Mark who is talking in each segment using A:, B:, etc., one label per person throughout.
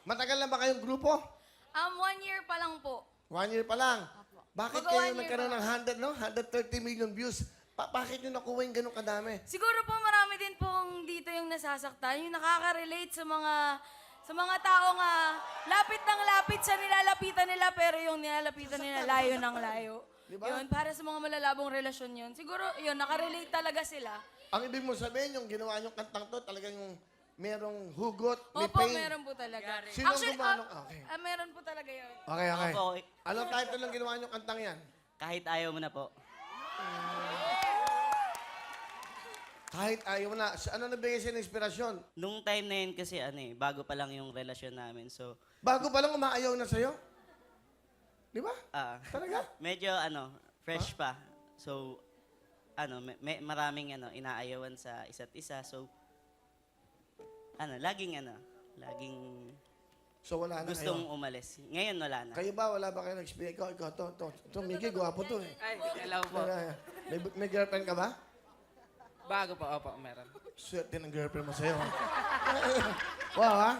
A: Matagal na ba kayong grupo?
B: 1 year pa lang po.
A: 1 year pa lang. Bakit
B: Mag-1
A: kayo
B: year
A: nagkaroon
B: pa
A: ng 100, no? 130 million views? Bakit nyo nakuha yung ganun kadami?
B: Siguro po marami din pong dito yung nasasaktan, yung nakaka-relate sa mga tao nga lapit ng lapit sa nilalapitan nila pero yung nilalapitan nila layo ng layo.
A: Diba?
B: Yun, para sa mga malalabong relasyon yun. Siguro yun, nakarelate talaga sila.
A: Ang ibig mo sabihin, yung ginawa nyo kantang to, talagang yung merong hugot, may
B: Opo,
A: pain.
B: meron po talaga.
A: Sino ang gumawa nung- okay.
B: Meron po talaga yun.
A: Okay, okay.
C: Ako,
A: Anong title ng ginawa nyo kantang yan?
C: kahit ayaw mo na po.
A: Kahit ayaw na. Ano nabigay sa'yo ng inspirasyon?
C: Nung time na yun kasi bago pa lang yung relasyon namin. So,
A: Bago pa lang umaayaw na sa'yo? Di ba? Talaga?
C: medyo fresh pa. So, maraming inaayawan sa isa't isa. So, laging
A: So wala na
C: gustong
A: kayo.
C: umalis. Ngayon wala na.
A: Kayo ba? Wala ba kayo nag-experience? Ikaw, to. Miggy, gwapo to eh.
D: Ay, hello po.
A: May girlfriend ka ba?
D: Bago po, opo, meron.
A: Swerte ng girlfriend mo sa'yo. Wow, ha?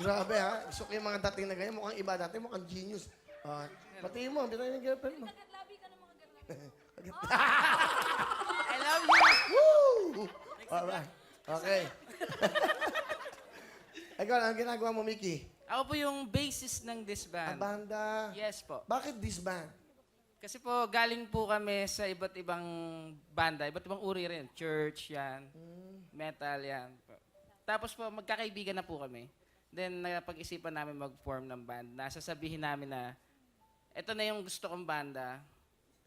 A: Grabe, ha? So, yung mga dating na ganyan, mukhang iba dati, mukhang genius. Patiin mo, bitay ng girlfriend mo.
D: I love you!
A: Woo! Alright. Okay. Ikaw, ang ginagawa mo, Mickey?
D: Ako po yung bassist ng this
A: Ang
D: band.
A: banda.
D: Yes po.
A: Bakit this band?
D: Kasi po, galing po kami sa iba't ibang banda, iba't ibang uri rin. Church, yan. Metal, yan. Tapos po, magkakaibigan na po kami. Then, napag-isipan namin mag-form ng band. Nasasabihin namin na, ito na yung gusto kong banda.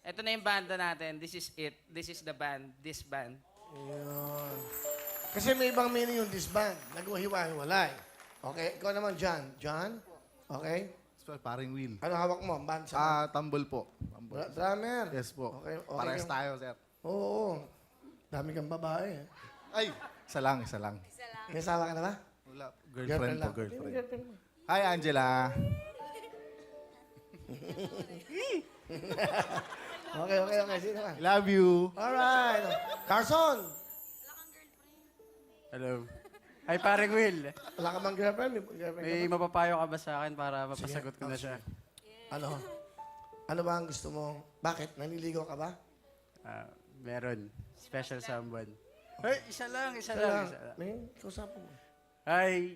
D: Ito na yung banda natin. This is it. This is the band. This band.
A: Ayun. Kasi may ibang meaning yung disband. Naghiwa-hiwalay. Okay, ikaw naman, John. John? Okay.
E: Paring Will.
A: Ano hawak mo? Band sa...
E: Tambol po. Tambol.
A: Drummer.
E: Yes po.
A: Okay, okay.
E: Parehas tayo, sir.
A: Oo. Dami kang babae.
E: Ay, isa lang, isa lang.
A: May asawa ka na ba?
E: Wala. Girlfriend po,
A: lang.
E: girlfriend.
A: May girlfriend mo.
E: Hi, Angela.
A: Okay. Sino ka?
E: Love you.
A: Alright. Carson!
F: Hello. Hi, paring Will.
A: Wala ka bang girlfriend? May girlfriend
F: May
A: ka ba?
F: mapapayo ka ba sa akin para mapasagot ko na siya?
A: Ano? Ano ba ang gusto mo? Bakit? Naniligaw ka ba?
F: Meron. Special someone. Hey, isa lang. Isa lang.
A: May kausapin mo.
F: Hi,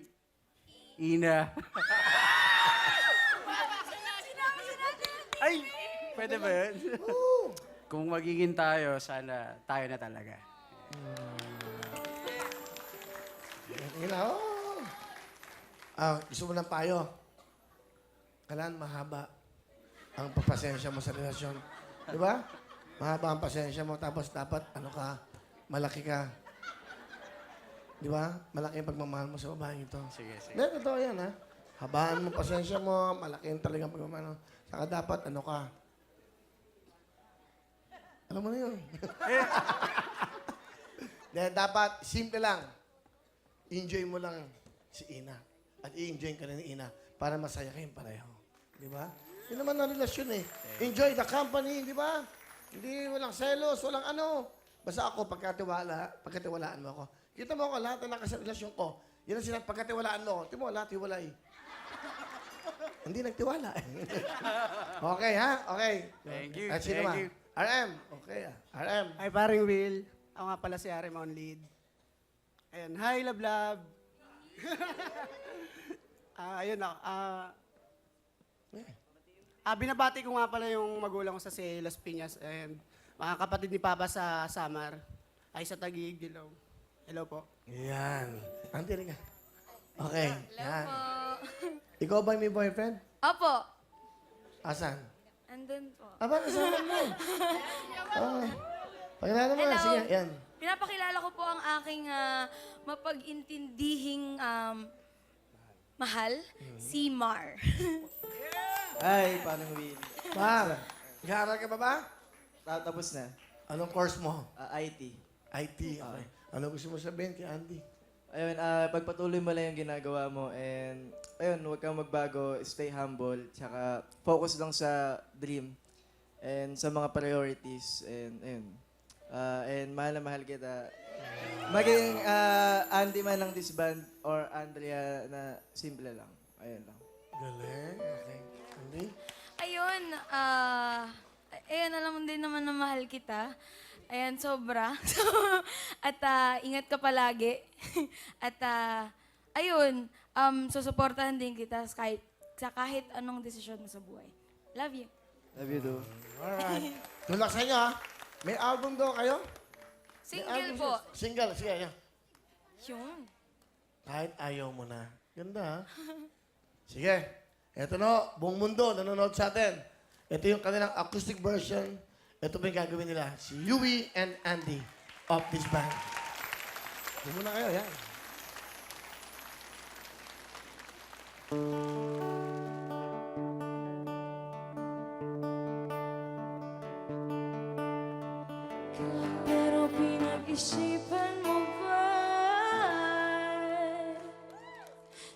F: Ina. Ay, pwede ba yun? Kung magiging tayo, sana tayo na talaga.
A: Yun na, oh. Gusto mo ng payo? Kailangan mahaba ang pagpasensya mo sa relasyon. Di ba? Mahaba ang pasensya mo, tapos dapat, malaki ka. Di ba? Malaki ang pagmamahal mo sa babaeng ito.
F: Sige.
A: Hindi, totoo yan, ha? Habaan mo pasensya mo, malaki ang talagang pagmamahal mo. Saka dapat, ka? Alam mo na yun. Dahil dapat, simple lang. Enjoy mo lang si Ina. At i-enjoy ka na ni Ina para masaya kayong pareho. Di ba? Yun naman ang relasyon eh. Enjoy the company, di ba? Hindi, walang selos, walang ano. Basta ako, pagkatiwalaan mo ako. Kita mo ako, lahat na nakasa relasyon ko. Yan ang sinabi, pagkatiwalaan mo. Tingnan mo, lahat hiwalay. Hindi nagtiwala. Okay, ha? Okay.
F: Thank you,
A: At sino
F: thank
A: ba?
F: you.
A: RM. Okay, RM.
G: Hi, paring Will. Ako nga pala si RM on lead. Ayan, hi, love. Ayun ako. Binabati ko nga pala yung magulang ko sa Las Piñas and mga kapatid ni Papa sa Samar. Ay sa Taguig, Dilaw. Hello po.
A: Yan. Auntie, rin ka. Okay.
B: Hello
A: Yan.
B: po.
A: Ikaw ba may boyfriend?
B: Opo.
A: Asan?
B: Andun po.
A: Aba, kasama mo. Pakilala mo.
B: Hello.
A: Sige, yan.
B: Pinapakilala ko po ang aking mapag-intindihing mahal, si Mar.
H: Ay, paano Will?
A: Mar, nag-aaral ka ba?
H: Tapos na.
A: Anong course mo?
H: IT.
A: IT. Okay. Ano gusto mo sabihin kay Andy?
H: Ayun, pagpatuloy mo lang yung ginagawa mo and ayun, huwag kang magbago, stay humble, tsaka focus lang sa dream and sa mga priorities and ayun. And mahal na mahal kita. maging Andy man ng disband or Andrea na simple lang. Ayun lang.
A: Galing. Okay. Andy?
B: Ayun, ayun, alam mo din naman na mahal kita. Ayan, sobra. At ingat ka palagi. At ayun, susuportahan din kita sa kahit anong desisyon mo sa buhay. Love you.
H: Love you too.
A: Alright. Good luck sa inyo, ha? May album daw kayo? May
B: Single
A: album
B: po.
A: siya? Single. Sige, yan.
B: Yun.
A: Kahit ayaw mo na. Ganda, ha? Sige. Eto no, buong mundo nanonood sa atin. Ito yung kanilang acoustic version. Ito pa yung gagawin nila. Si Yui and Andy of this band. Doon muna kayo, yan.
B: Pero pinag-isipan mo ba?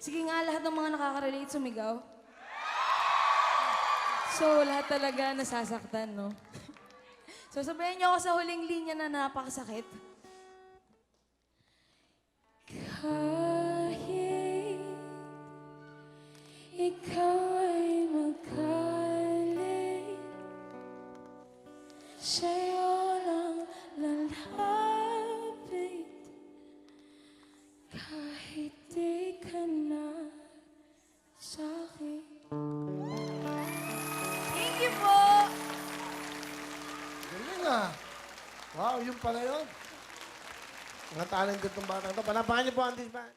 B: Sige nga, lahat ng mga nakaka-relate sumigaw. So, lahat talaga nasasaktan, no? So, sabayan niyo ako sa huling linya na napakasakit. Kahit ikaw ay magalit, sa'yo lang lalapit. Kahit di ka na sa'kin. Thank you po!
A: Galing, ah. Wow, yung pala yun. Mga talent itong batang ito. Panapakan niyo po ang this band.